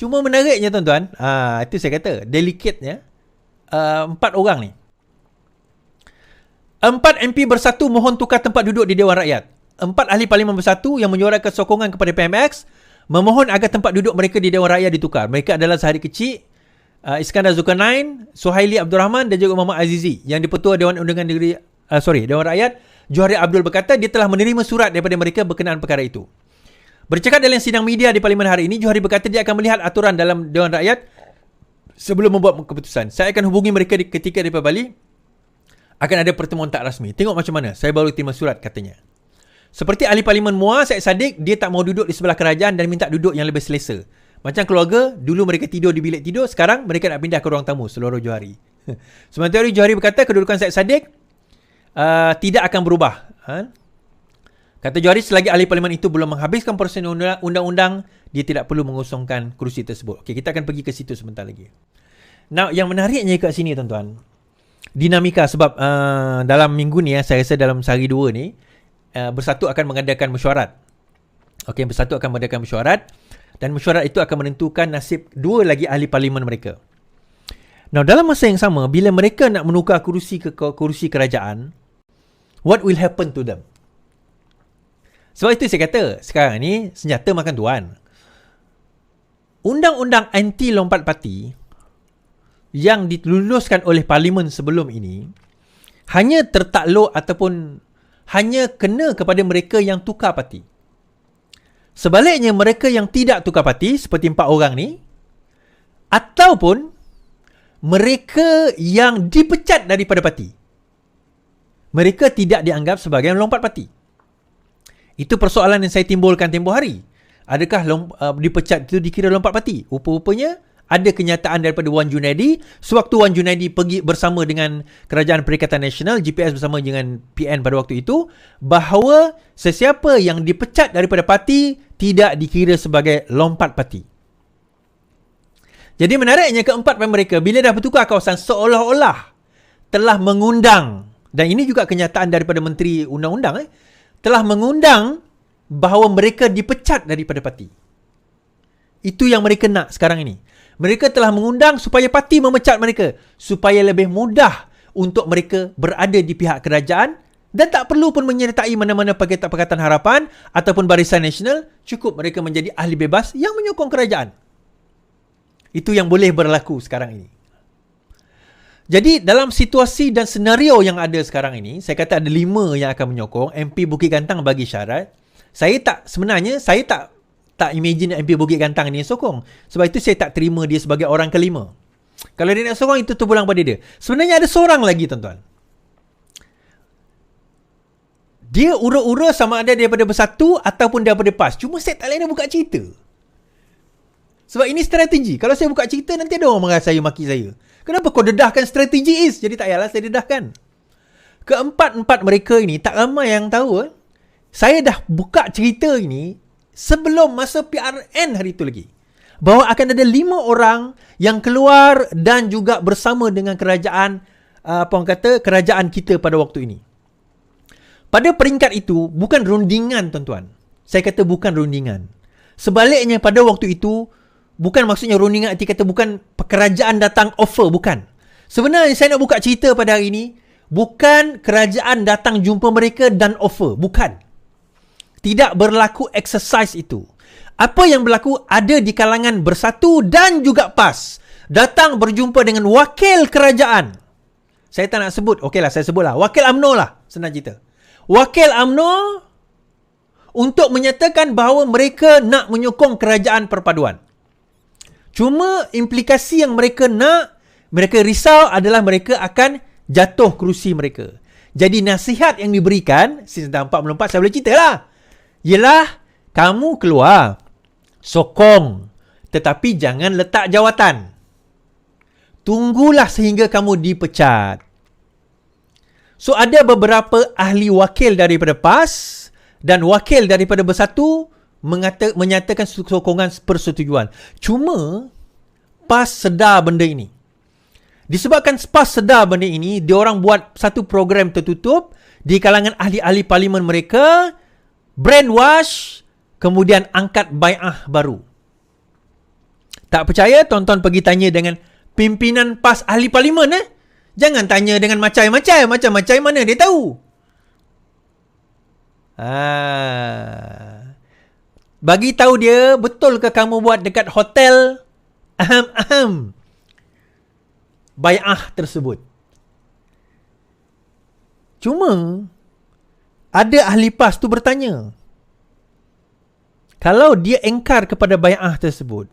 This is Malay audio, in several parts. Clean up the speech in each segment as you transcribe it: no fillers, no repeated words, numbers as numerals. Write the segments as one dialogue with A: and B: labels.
A: Cuma menariknya tuan-tuan, itu saya kata delicate-nya, 4 orang ni. 4 MP bersatu mohon tukar tempat duduk di Dewan Rakyat. 4 ahli parlimen bersatu yang menyuarakan sokongan kepada PMX memohon agar tempat duduk mereka di Dewan Rakyat ditukar. Mereka adalah Zahari Kecil, Iskandar Zulkarnain, Suhaili Abdul Rahman dan juga Muhammad Azizi. Yang di-Pertua Dewan Undangan Negeri Dewan Rakyat, Johari Abdul berkata dia telah menerima surat daripada mereka berkenaan perkara itu. Bercakap dalam sidang media di Parlimen hari ini, Johari berkata dia akan melihat aturan dalam Dewan Rakyat sebelum membuat keputusan. Saya akan hubungi mereka ketika daripada Bali. Akan ada pertemuan tak rasmi. Tengok macam mana. Saya baru terima surat, katanya. Seperti ahli parlimen Muar, Syed Saddiq, dia tak mau duduk di sebelah kerajaan dan minta duduk yang lebih selesa. Macam keluarga, dulu mereka tidur di bilik tidur, sekarang mereka nak pindah ke ruang tamu, seluruh Johari. Sementara Johari berkata kedudukan Syed Saddiq tidak akan berubah. Kata Johari, selagi ahli parlimen itu belum menghabiskan proses undang-undang, dia tidak perlu mengusungkan kerusi tersebut. Okey, kita akan pergi ke situ sebentar lagi. Now, yang menariknya kat sini, tuan-tuan, dinamika sebab dalam minggu ni, saya rasa dalam sehari dua ni, Bersatu akan mengadakan mesyuarat. Okey, Bersatu akan mengadakan mesyuarat dan mesyuarat itu akan menentukan nasib 2 lagi ahli parlimen mereka. Now, dalam masa yang sama, bila mereka nak menukar kerusi ke kerusi kerajaan, what will happen to them? Sebab itu saya kata, sekarang ni senjata makan tuan. Undang-undang anti lompat parti yang diluluskan oleh parlimen sebelum ini hanya tertakluk ataupun hanya kena kepada mereka yang tukar parti. Sebaliknya, mereka yang tidak tukar parti seperti 4 orang ni, ataupun mereka yang dipecat daripada parti, mereka tidak dianggap sebagai lompat parti. Itu persoalan yang saya timbulkan tempoh hari. Adakah dipecat itu dikira lompat parti? Rupa-rupanya ada kenyataan daripada Wan Junaidi sewaktu Wan Junaidi pergi bersama dengan Kerajaan Perikatan Nasional, GPS bersama dengan PN pada waktu itu, bahawa sesiapa yang dipecat daripada parti tidak dikira sebagai lompat parti. Jadi menariknya keempat mereka bila dah bertukar kawasan seolah-olah telah mengundang, dan ini juga kenyataan daripada Menteri Undang-Undang, telah mengundang bahawa mereka dipecat daripada parti. Itu yang mereka nak sekarang ini. Mereka telah mengundang supaya parti memecat mereka, supaya lebih mudah untuk mereka berada di pihak kerajaan dan tak perlu pun menyertai mana-mana Pakatan Harapan ataupun Barisan Nasional. Cukup mereka menjadi ahli bebas yang menyokong kerajaan. Itu yang boleh berlaku sekarang ini. Jadi dalam situasi dan senario yang ada sekarang ini, saya kata ada 5 yang akan menyokong. MP Bukit Gantang bagi syarat. Saya tak imagine MP Bukit Gantang ni sokong. Sebab itu saya tak terima dia sebagai orang kelima. Kalau dia nak sokong, itu terpulang pada dia. Sebenarnya ada seorang lagi, tuan-tuan. Dia ura-ura sama ada daripada Bersatu ataupun daripada PAS. Cuma saya tak boleh nak buka cerita. Sebab ini strategi. Kalau saya buka cerita, nanti ada orang marah saya, maki saya. Kenapa kau dedahkan strategi Is? Jadi tak payahlah saya dedahkan. Keempat-empat mereka ini, tak ramai yang tahu. Saya dah buka cerita ini sebelum masa PRN hari itu lagi. Bahawa akan ada 5 orang yang keluar dan juga bersama dengan kerajaan, kerajaan kita pada waktu ini. Pada peringkat itu, bukan rundingan, tuan-tuan. Saya kata bukan rundingan. Sebaliknya pada waktu itu, bukan maksudnya rundingan arti kata bukan kerajaan datang offer, bukan. Sebenarnya saya nak buka cerita pada hari ini, bukan kerajaan datang jumpa mereka dan offer, bukan. Tidak berlaku exercise itu. Apa yang berlaku ada di kalangan Bersatu dan juga PAS. Datang berjumpa dengan wakil kerajaan. Saya tak nak sebut, okeylah saya sebutlah. Wakil UMNO lah, senang cerita. Wakil UMNO untuk menyatakan bahawa mereka nak menyokong kerajaan perpaduan. Cuma implikasi yang mereka nak, mereka risau adalah mereka akan jatuh kerusi mereka. Jadi nasihat yang diberikan, dah 4 saya boleh cerita lah. Ialah, kamu keluar, sokong, tetapi jangan letak jawatan. Tunggulah sehingga kamu dipecat. So, ada beberapa ahli wakil daripada PAS dan wakil daripada Bersatu menyatakan sokongan persetujuan. Cuma PAS sedar benda ini. Disebabkan PAS sedar benda ini, diorang buat satu program tertutup di kalangan ahli-ahli parlimen mereka, brainwash, kemudian angkat bai'ah baru. Tak percaya, tonton pergi tanya dengan pimpinan PAS ahli parlimen. Jangan tanya dengan macam-macam. Macam-macam mana dia tahu? Bagi tahu dia, betul ke kamu buat dekat hotel bai'ah tersebut? Cuma ada ahli PAS tu bertanya, kalau dia engkar kepada bai'ah tersebut,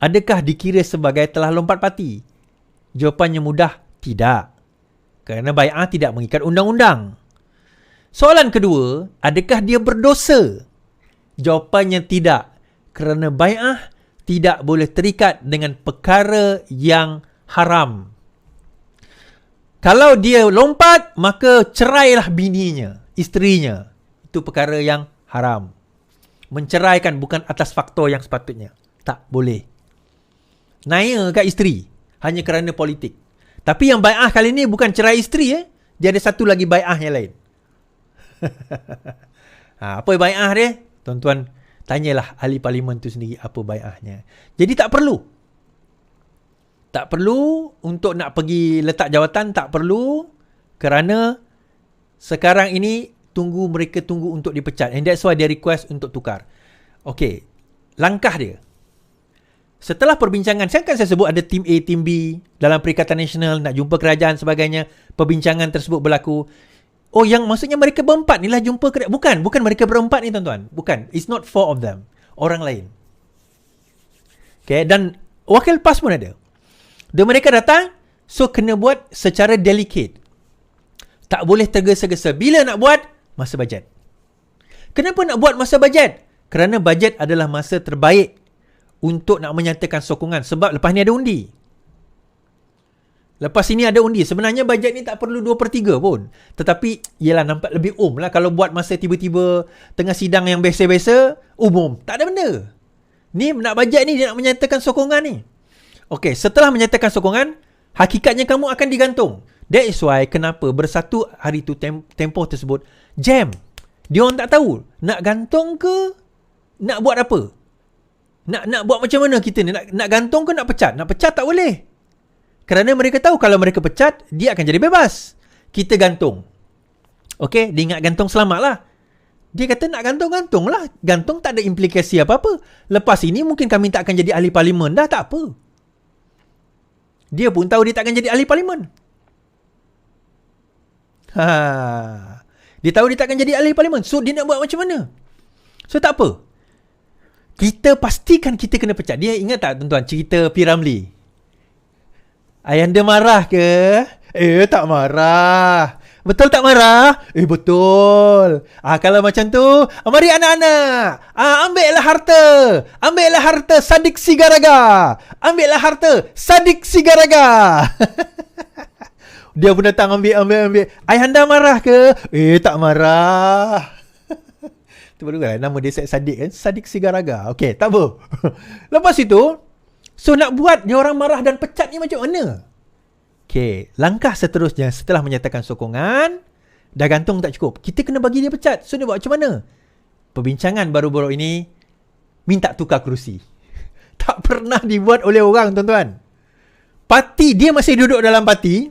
A: adakah dikira sebagai telah lompat parti? Jawapannya mudah, tidak. Kerana bai'ah tidak mengikat undang-undang. Soalan kedua, adakah dia berdosa? Jawapannya tidak. Kerana bai'ah tidak boleh terikat dengan perkara yang haram. Kalau dia lompat, maka cerailah bininya, isterinya. Itu perkara yang haram. Menceraikan bukan atas faktor yang sepatutnya. Tak boleh. Naya kat isteri hanya kerana politik. Tapi yang bai'ah kali ni bukan cerai isteri. Dia ada satu lagi bai'ah yang lain. Apa bai'ah dia? Tuan-tuan, tanyalah ahli parlimen tu sendiri apa bai'ahnya. Jadi tak perlu. Tak perlu untuk nak pergi letak jawatan, tak perlu, kerana sekarang ini mereka tunggu untuk dipecat. And that's why dia request untuk tukar. Okay, langkah dia. Setelah perbincangan, kan saya sebut ada tim A, tim B dalam Perikatan Nasional, nak jumpa kerajaan sebagainya. Perbincangan tersebut berlaku. Oh, yang maksudnya mereka berempat ni lah jumpa kerajaan. Bukan mereka berempat ni, tuan-tuan. Bukan. It's not four of them. Orang lain. Okay, dan wakil PAS pun ada. Dan mereka datang, so kena buat secara delicate. Tak boleh tergesa-gesa. Bila nak buat? Masa bajet. Kenapa nak buat masa bajet? Kerana bajet adalah masa terbaik untuk nak menyatakan sokongan. Sebab lepas ni ada undi. Lepas ini ada undi. Sebenarnya bajet ni tak perlu 2/3 pun. Tetapi, yelah nampak lebih lah. Kalau buat masa tiba-tiba tengah sidang yang biasa-biasa, umum. Tak ada benda. Ni nak bajet ni, dia nak menyatakan sokongan ni. Okey, setelah menyatakan sokongan, hakikatnya kamu akan digantung. That is why kenapa bersatu hari tu tempoh tersebut jam. Dia orang tak tahu nak gantung ke nak buat apa. Nak buat macam mana kita ni? Nak gantung ke nak pecat? Nak pecat tak boleh. Kerana mereka tahu kalau mereka pecat, dia akan jadi bebas. Kita gantung. Okey, dia ingat gantung selamatlah. Dia kata nak gantung lah. Gantung tak ada implikasi apa-apa. Lepas ini mungkin kami tak akan jadi ahli parlimen dah, tak apa. Dia pun tahu dia tak akan jadi ahli parlimen. Dia tahu dia tak akan jadi ahli parlimen. So, dia nak buat macam mana? So, tak apa. Kita pastikan kita kena pecat. Dia ingat tak, tuan-tuan, cerita P. Ramlee? Ayahanda marah ke? Tak marah. Betul tak marah? Betul. Kalau macam tu, mari anak-anak. Ambillah harta. Ambillah harta Sadik Sigaraga. Ambillah harta Sadik Sigaraga. Dia pun datang ambil. Ayahanda marah ke? Tak marah. Tu baru kan nama dia Sadik kan? Sadik Sigaraga. Okey, tak apa. Lepas itu, so nak buat dia orang marah dan pecat ni macam mana? Okay, langkah seterusnya setelah menyatakan sokongan, dah gantung tak cukup. Kita kena bagi dia pecat. So, dia buat macam mana? Perbincangan baru-baru ini, minta tukar kerusi. Tak pernah dibuat oleh orang, tuan-tuan. Parti, dia masih duduk dalam parti,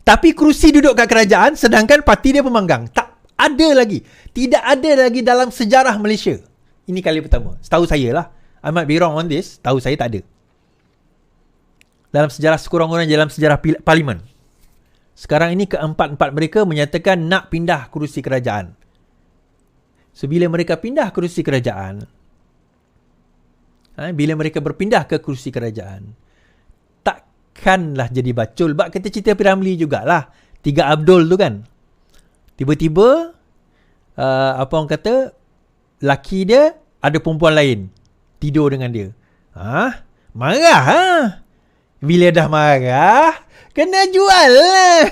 A: tapi kerusi duduk kat kerajaan, sedangkan parti dia pemanggang. Tak ada lagi. Tidak ada lagi dalam sejarah Malaysia. Ini kali pertama. Setahu saya lah. I might be wrong on this. Tahu saya tak ada. Dalam sejarah sekurang-kurangnya dalam sejarah parlimen. Sekarang ini keempat-empat mereka menyatakan nak pindah kerusi kerajaan. So, bila mereka pindah kerusi kerajaan, bila mereka berpindah ke kerusi kerajaan, takkanlah jadi bacul. Bak kita cerita P. Ramlee jugalah. 3 Abdul tu kan. Tiba-tiba, apa orang kata, laki dia ada perempuan lain. Tidur dengan dia. Marah Bila dah marah, kena jual lah.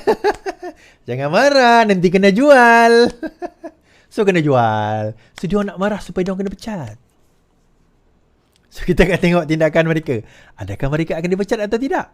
A: Jangan marah, nanti kena jual. So, kena jual. So, dia nak marah supaya dia kena pecat. So, kita akan tengok tindakan mereka. Adakah mereka akan dipecat atau tidak?